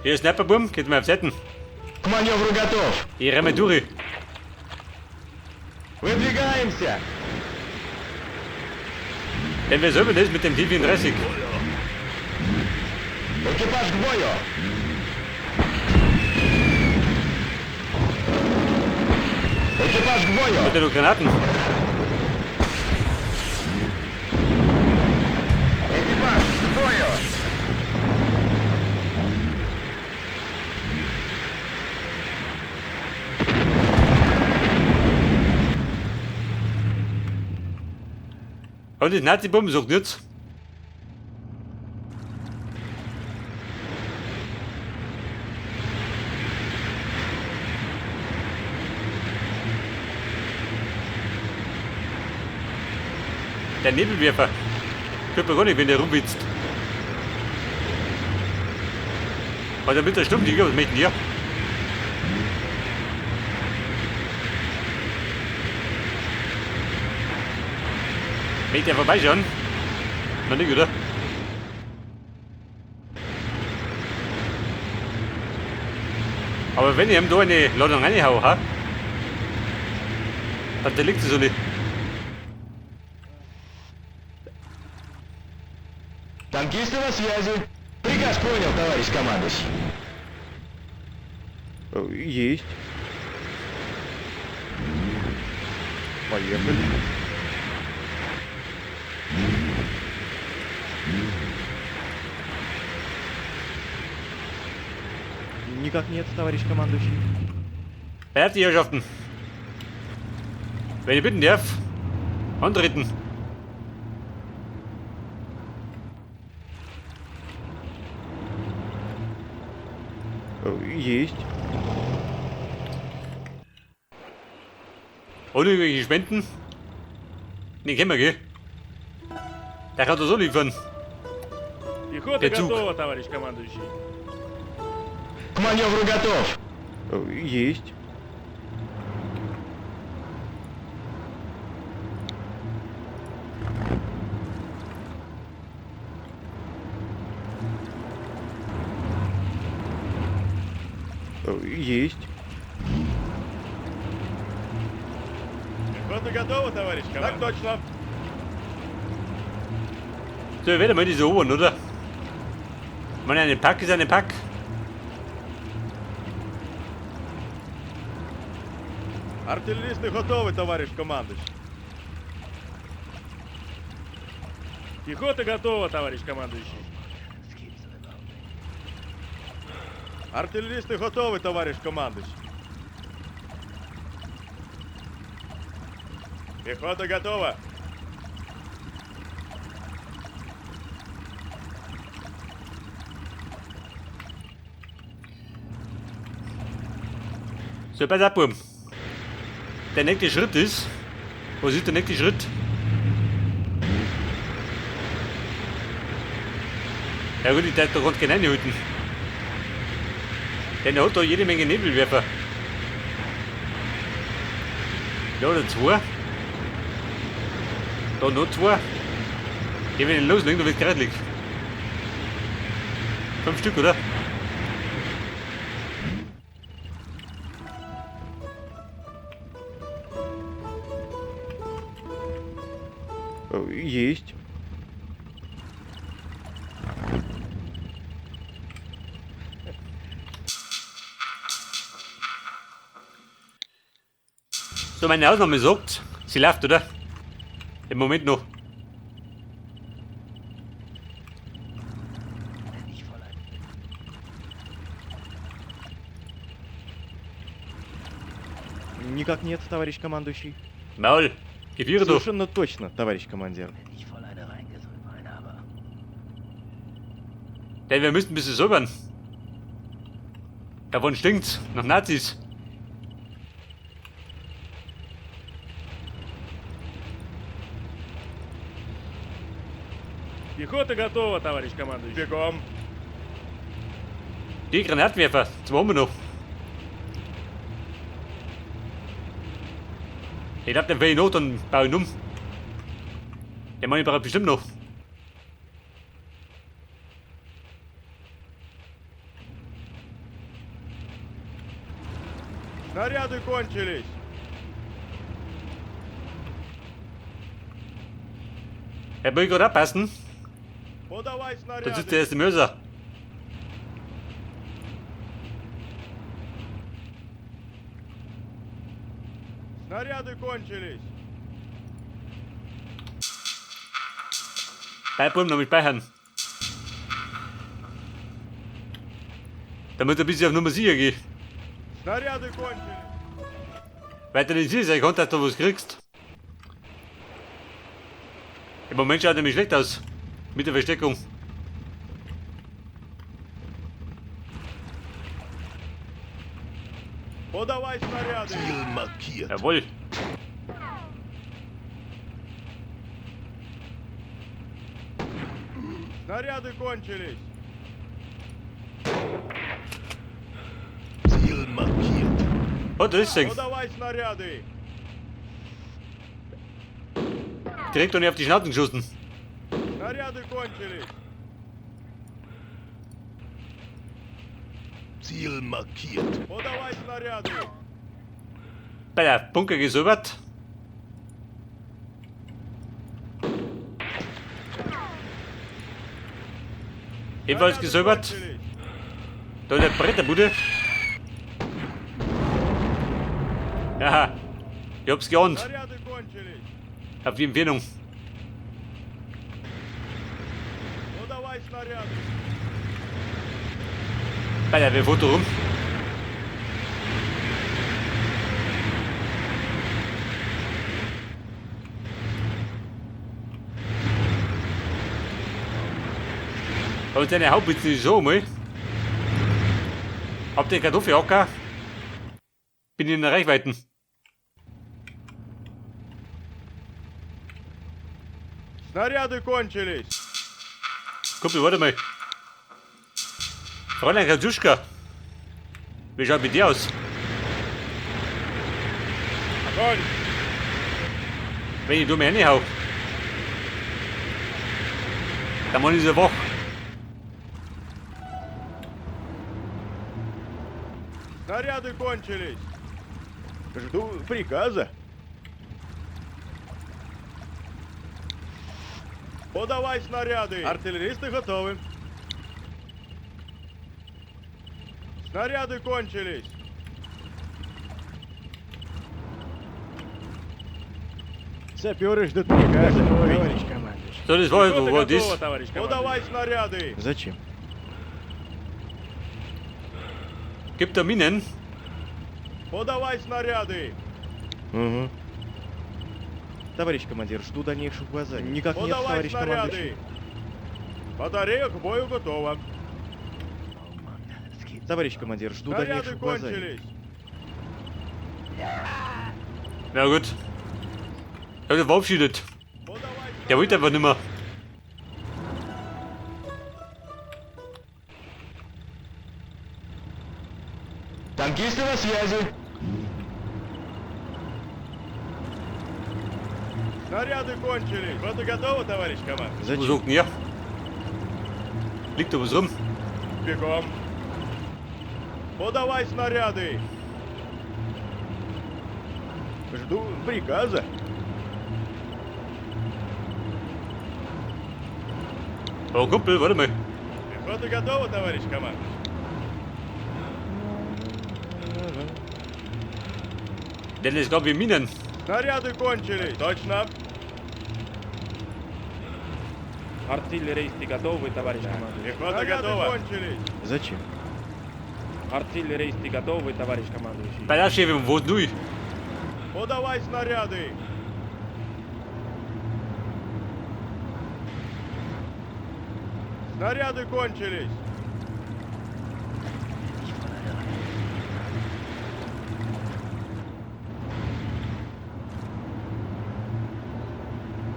Hier, Snapper-Boom, geht mal auf Seiten. К маневру готов. Ich renne durch. Выдвигаемся. Denn wir selber das mit dem T-34. Экипаж к бою. Экипаж к бою. Mit den Granaten. Экипаж к бою. Und das Nazi-Bomben sucht nichts. Der Nebelwerfer. Hört man gar nicht, wenn der rumwitzt. Oder mit der Stummliga, was möchten ihr? Möchte er vorbeischauen? Noch nicht, oder? Aber wenn ich ihm da eine Ladung reinhau, ha? Dann liegt sie so nicht. Танкисты на связи. Приказ понял, товарищ командующий. Есть. Поехали. Никак нет, товарищ командующий. Fertig, Herrschaften. Wenn ich bitten darf, antreten. Есть. Ohne irgendwelche Spenden? Den kennen wir, gell? Der kann das so liefern. Пехота Der Zug. готова, товарищ командующий. К маневру готов. Есть. Есть. Пехота готова, товарищ командующий. Так точно. So, wir werden mal diese Ohren, oder? Ich meine, eine Pack ist eine Pack. Артиллеристы готовы, товарищ командующий. Пехота готова, товарищ командующий. Артиллеристы готовы, товарищ командующий. Пехота готова. So, pass auf, Bum. Der nächste Schritt ist... Was ist der nächste Schritt? Ja gut, ich darf da ganz genau halten. Denn er hat da jede Menge Nebelwerfer. Da hat er zwei. Da noch zwei. Die werden loslegen, da wird kreislig. 5 Stück, oder? Есть. So, meine Ausnahme sagt, sie läuft, oder? Im Moment noch. Никак нет, товарищ командующий. Maul, Geviere doch. Совершенно точно, товарищ командир. Denn wir müssten ein bisschen säubern. Davon stinkt's, nach Nazis. Пехота готова, товарищ командующий. Бегом. Die Granatwerfer, zwei haben wir noch. Ich glaub, den will ich noch, dann baue ich ihn um. Den Mann braucht bestimmt noch. Снаряды кончились. Er will gerade abpassen. Подавай Da sitzt der снаряды. erste Mörser. Снаряды кончились. Beibringen noch mit speichern. Damit er ein bisschen auf Nummer sicher geht. Снаряды кончились. Weil du nicht sicher sein kannst, dass du was kriegst. Im Moment schaut er nämlich schlecht aus. Mit der Versteckung. Подавай снаряды. Jawohl. Снаряды кончились. Oh, da ist er. Подавай снаряды. Direkt noch nicht auf die Schnauze geschossen. Снаряды кончились. Ziel markiert. Подавай снаряды. Bei der Bunker gesäubert. Ebenfalls Снаряды gesäubert. кончились. Da der Bretterbude. Ja, ich hab's geahnt. Снаряды кончились. Auf die Empfehlung. Подавай снаряды. Bei der Foto rum. Aber seine Hauptwitze ist so mal. Habt ihr Kartoffelhocker? Bin in der Reichweiten. Снаряды кончились. Kumpel, warte mal. Fräulein Katjuschka. Wie schaut mit dir aus? Огонь. Wenn ich mir reinhau. Dann muss ich so wach. Снаряды кончились. Жду приказа. Подавай снаряды. Артиллеристы готовы. Снаряды кончились. Саперы ждут приказа, товарищ командующий. So, das war Пехота wo das. готова, товарищ командующий. Подавай снаряды. Зачем? Gibt da Minen? Подавай снаряды. Угу. Товарищ командир, жду дальнейших указаний. Никак нет, Подавай товарищ командующий. снаряды. Батарея к бою готова. Товарищ командир, жду Снаряды дальнейших указаний. кончились. Na gut. Ja, der verabschiedet. Подавай Der wollte einfach nicht mehr. Танкисты на связи. Снаряды кончились. Что-то готово, товарищ командир? Wo Зачем? sucht denn ihr? Liegt da was rum? Бегом. Подавай снаряды. Жду приказа. Oh, Kumpel, warte mal. Пехота готова, товарищ командир? Der ist glaube ich Minen. Снаряды кончились. Точно. Артиллеристы готовы, товарищ командующий. Пехота Снаряды готова. кончились. Зачем? Артиллеристы готовы, товарищ командующий. Bei der Chefin, wo du? Подавай снаряды. Снаряды кончились.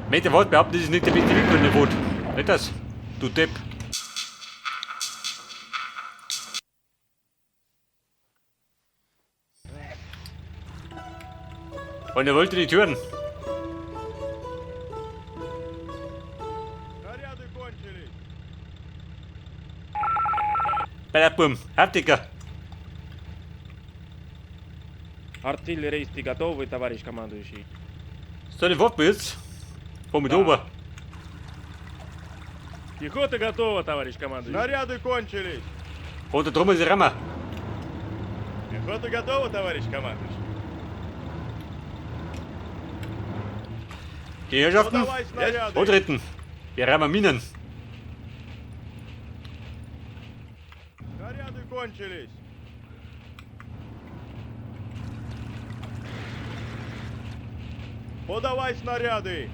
Mit dem Wort behauptet, das ist nicht der beste Weg von der Wort. Nicht das? Du Depp. Und er wollte nicht hören. Снаряды кончились. Bei der Burm. Hartiger. Артиллерийский готовы, товарищ командующий. Stell den Wortwitz. Komm mit Да. ober. Пехота готова, товарищ командующий. Снаряды кончились. Unter Trommel sie rammer. Пехота готова, товарищ командующий. Die Herrschaften, Подавай снаряды. antreten. Wir rammen Minen. Снаряды кончились. Подавай снаряды.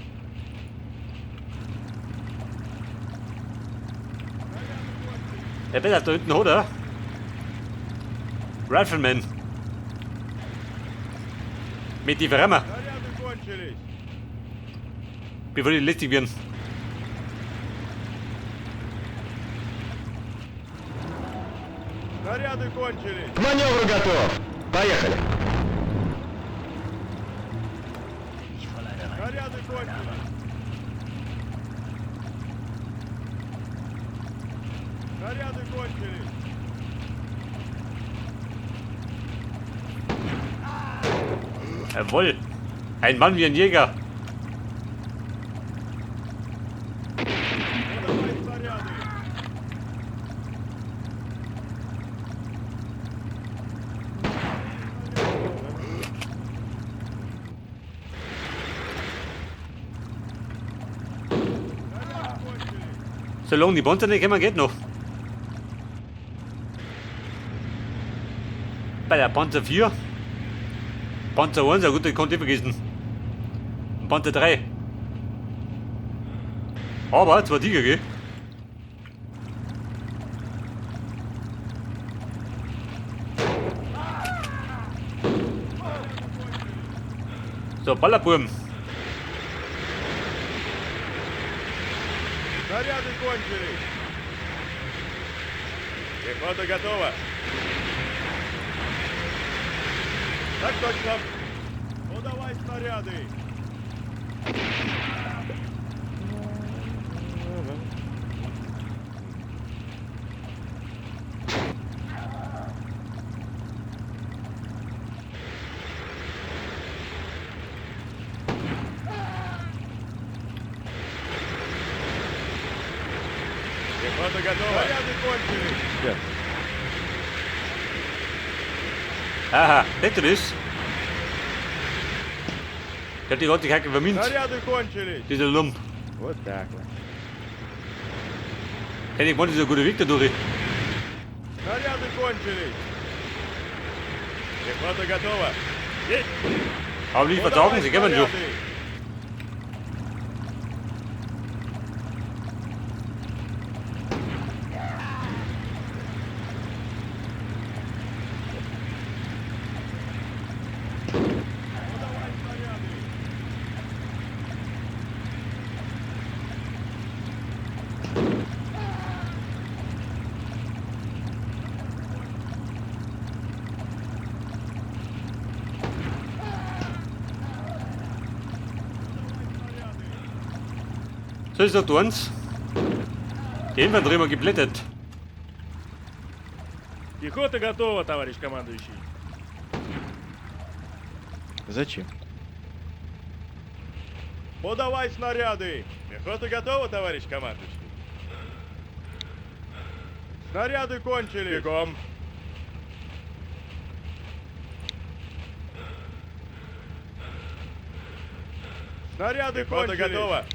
Der Bell da hinten, oder? Rifleman. Mit die Rammer. Снаряды кончились. Bevor die lästig werden. Снаряды кончились. К маневру готов. Поехали. Снаряды кончились. Снаряды кончились. Jawohl. Ein Mann wie ein Jäger. Подавай снаряды. Снаряды кончились. Solange die Panzer nicht kommen, geht noch. Bei der Panzer 4. Panzer 1, ja gut, ich konnte vergessen. Und Panzer 3. Aber, 2 Tiger, gell? So, Ballerburm. Снаряды кончились. Пехота готова. Так точно. Подавай снаряды. Пехота готова. Снаряды кончились. Да. Aha, hätte das. Ich hab die gerade die Kacke vermint. Снаряды кончились. Dieser Lump. Вот так вот. Hätte ich mal dieser gute Weg dadurch. Снаряды кончились. Пехота готова. Есть. Aber nicht vertaugen, sie kommen schon. Подавай снаряды. So ist doch uns. Die Infanterie mal geblättert. Пехота готова, товарищ командующий. Зачем? Подавай снаряды. Пехота готова, товарищ командующий. Снаряды кончились. Бегом. Снаряды кончились. Готова.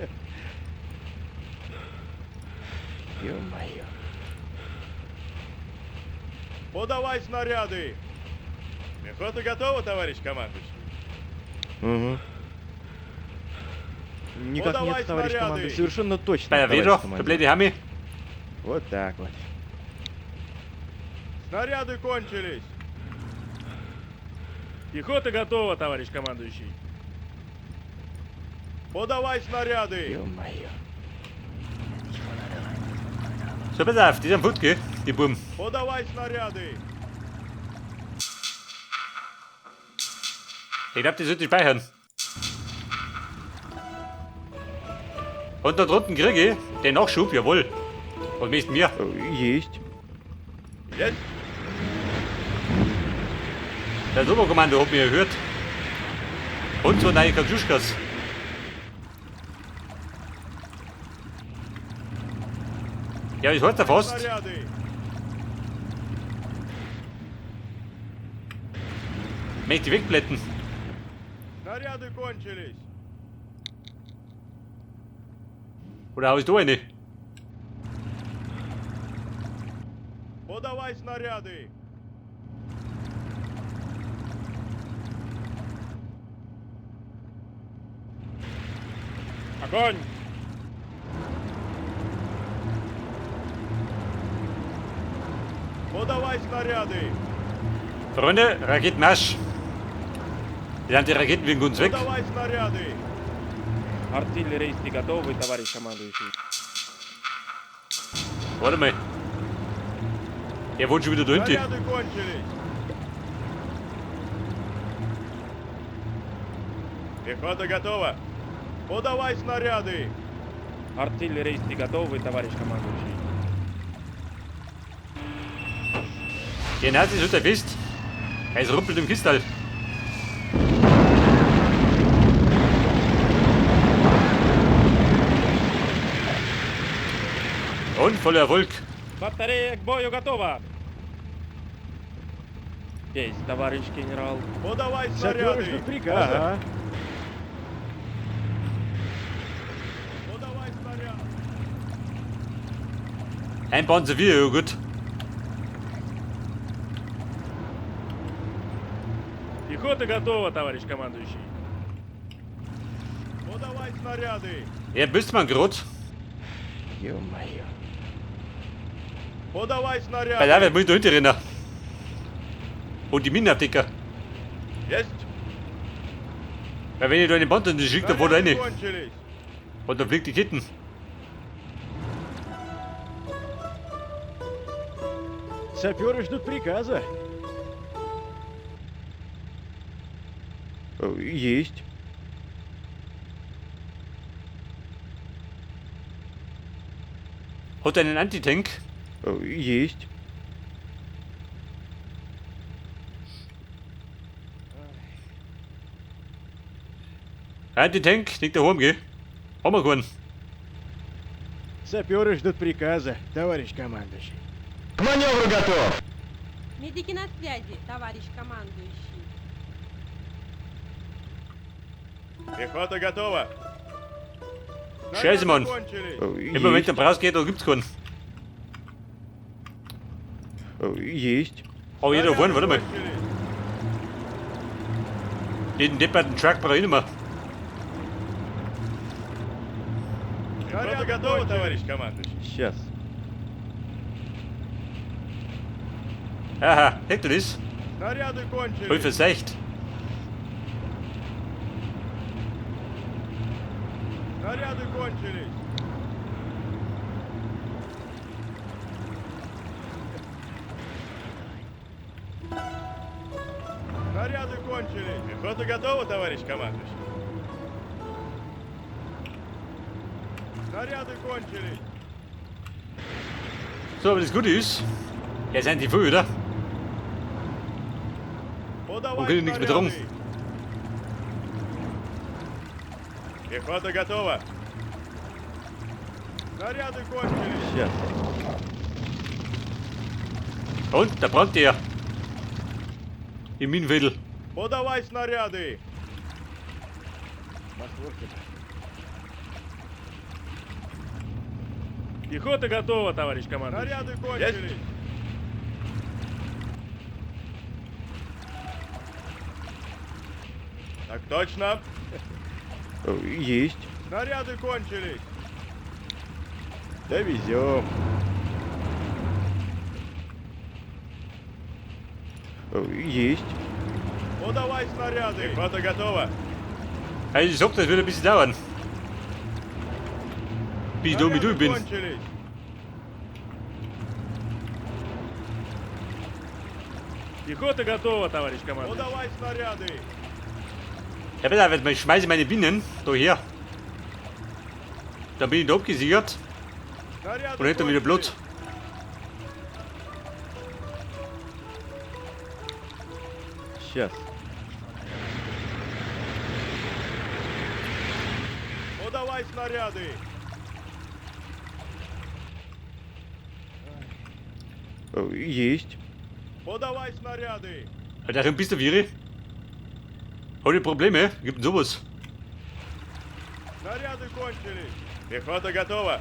Ё-моё. Подавай снаряды. Пехота готова, товарищ командующий. Угу. Никак Подавай нет, товарищ снаряды. командир. Совершенно точно, Bei der товарищ Vedro, командир. verblät die Hammi. Вот так вот. Снаряды кончились. Пехота готова, товарищ командующий. Подавай снаряды. Ё-моё. So, pass auf, die sind gut, gell? Die Buben. Подавай снаряды. Ich glaub, die sollten speichern. Und da drunten kriege ich den Nachschub, jawohl. Und meist mir. Есть. Есть. Das Oberkommando hat mich gehört. Und so neue Kaktuschkas. Ja, ich hörte fast. Снаряды! Möchte ich wegblätten. Снаряды кончились! Oder hau ich da eine? Подавай снаряды! Огонь! Подавай снаряды! Freunde, Raketenmarsch. Die Anti-Raketen wegen uns weg. Подавай снаряды! Артиллеристы готовы, товарищ командующий. Warte mal. Der wohnt schon wieder da hinten. Снаряды кончились! Пехота готова! Подавай снаряды! Артиллеристы готовы, товарищ командующий. Der Nazi ist fest. Er ist rumpelt im Kistal. Und voller Erfolg. Батарея к бою готова! Есть, товарищ генерал. Подавай Саперы снаряды! ждут приказа. Ага. Подавай снаряды! Ein Panzer 4, ja gut. Пехота готова, товарищ командующий. Подавай снаряды! Er bist man grad. Ё-моё. Подавай Bei снаряды! der wird da hinten rennen. Und die Minenabdecker. Есть! Weil wenn ich da einen Panzer nicht schicke, dann fährt er rein. кончились! Und dann fliegt die Ketten. Саперы ждут приказа. Есть. Hat er einen Antitank? Есть. Antitank, liegt da oben, gell? Haben wir keinen. Саперы ждут приказа, товарищ командующий. К маневру готов! Медики на связи, товарищ командующий. Пехота готова! Scheiße, Mann. Кончились! Immer wenn du rausgeht, dann gibt's keinen. Есть. Aber jeder vorne, warte mal. Кончились! Den depperten Truck brauche ich nicht mehr. Пехота готова, товарищ командующий! Сейчас. Haha, denkt ihr das? Снаряды Voll кончились! verseicht. Снаряды кончились! Снаряды кончились! Пехота готова, товарищ командующий? Снаряды кончились! So, aber das Gute ist, er sind die früh, oder? Подавай Will nichts mehr drum. снаряды! Пехота готова! Снаряды кончились! Сейчас. Und, da brennt der. Im Minenviertel. Подавай снаряды! Пехота готова, товарищ командующий. Снаряды кончились! Так точно! Есть. Снаряды кончились! Довезем. Есть. Подавай снаряды! Пехота готова! Also ich sag, das wird ein bisschen dauern. Bis ich da mit durch bin. кончились! Пехота готова, товарищ командующий. Подавай снаряды! Ja, bitte, ich schmeiße meine Bienen da her. Dann bin ich da abgesichert Снаряды und hinter wieder кончились! Blut. Сейчас. Подавай снаряды. Есть. Подавай снаряды. Darin bist du, Viri? Ohne Probleme? Gibt sowas. Снаряды кончились. Пехота готова.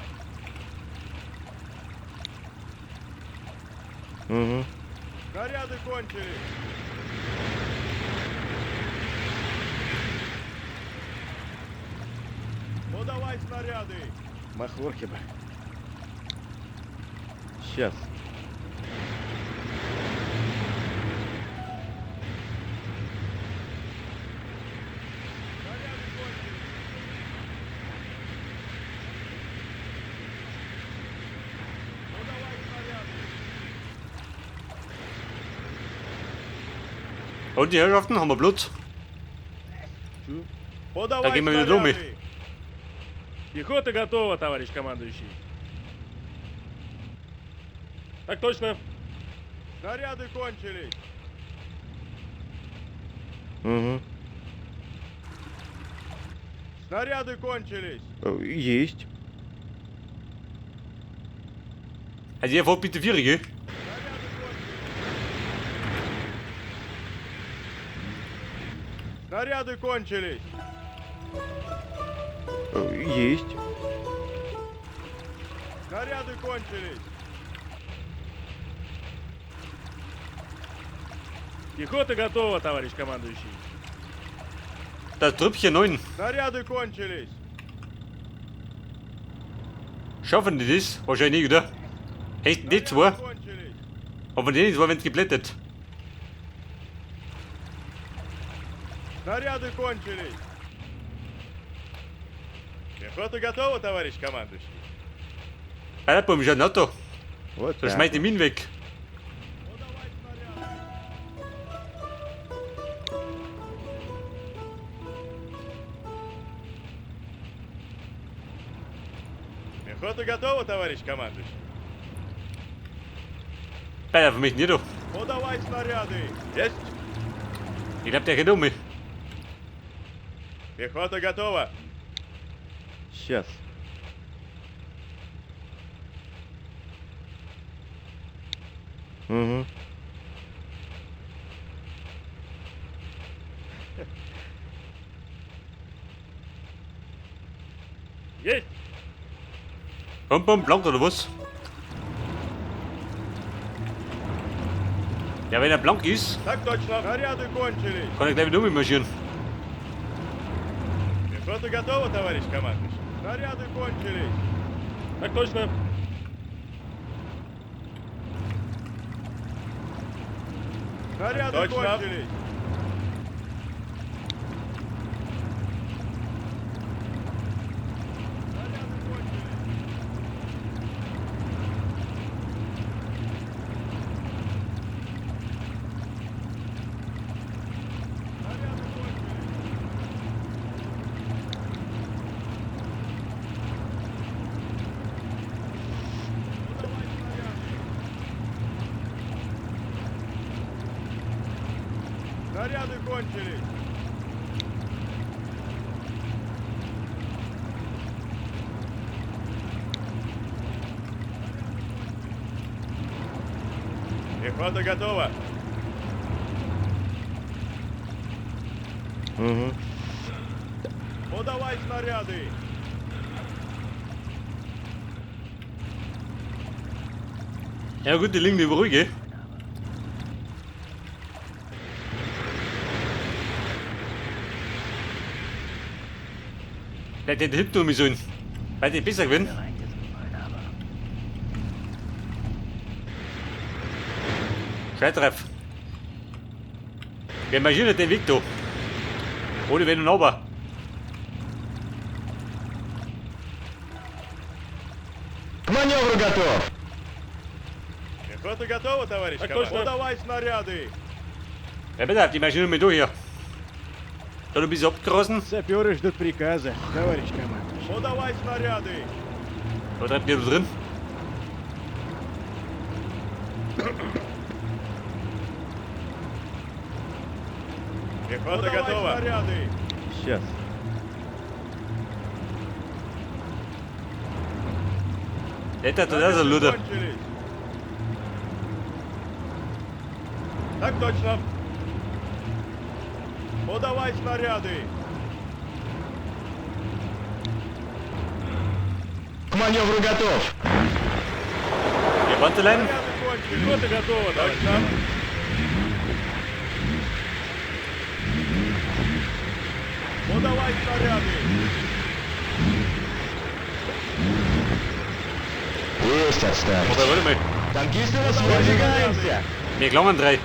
Угу. Снаряды кончились. Подавай снаряды. Махорки бы. Сейчас. Снаряды кончились. Подавай снаряды. Und die Herrschaften, haben wir Blut? Подавай Такими ведомыми. снаряды. Пехота готова, товарищ командующий. Так точно. Снаряды кончились. Угу. Снаряды кончились. Есть. Also ihr fahrt bitte Viri, gell? Снаряды кончились. Есть. Снаряды кончились. Пехота готова, товарищ командующий. Das Trüppchen 9. Снаряды кончились. Schaffen die das? Wahrscheinlich, oder? Echt nicht zwei? Кончились. Aber die zwei werden geblättet. Снаряды кончились. Пехота готова, товарищ командующий. Alter, beim Janato. Вот Da так. schmeißt die Minen weg. Подавай снаряды. Пехота готова, товарищ командующий. Alter, für mich nicht, du. Подавай снаряды. Есть. Ich glaub, der geht um mich. Пехота готова. Сейчас. Угу. Есть. Bum, blank oder was? Ja, wenn er blank ist, Так точно. Снаряды кончились. kann er gleich wieder ummarschieren. Пехота готова, товарищ командующий. Снаряды кончились. Так точно. Снаряды Точно. кончились. Снаряды кончились. Снаряды кончились. Подавай снаряды. Снаряды кончились. Пехота готова. Угу. Подавай снаряды. Ja gut, die liegen über ruhig, gell? Vielleicht hätte hinten um mich sollen. Weil die besser gewinnen. Scheitreff. Wir marschieren den Weg da. Ohne Wenn und Aber. К маневру готов! Пехота готова, товарищ Так командир? точно. Подавай снаряды. Ja bitte, die marschieren mit durch hier. Da du bist abgerissen. Саперы ждут приказа, товарищ командующий. Подавай снаряды. Da treibt ihr drin. Пехота готова. Снаряды. Сейчас. Это туда залюда. Кончились. Так точно. Подавай снаряды. К маневру готов. Ебантелен. Снаряды кончились. Пехота готова, товарищ. Точно. Подавай снаряды. Есть отставить. Hvor var det med? Танкисты на связи, выдвигаемся. Mir klangen 3.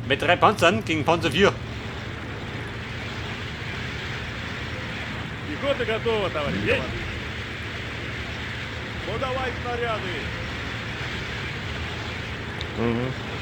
Mit 3 Panzern gegen Panzer 4. Пехота готова, товарищ. Есть. Подавай снаряды. Угу.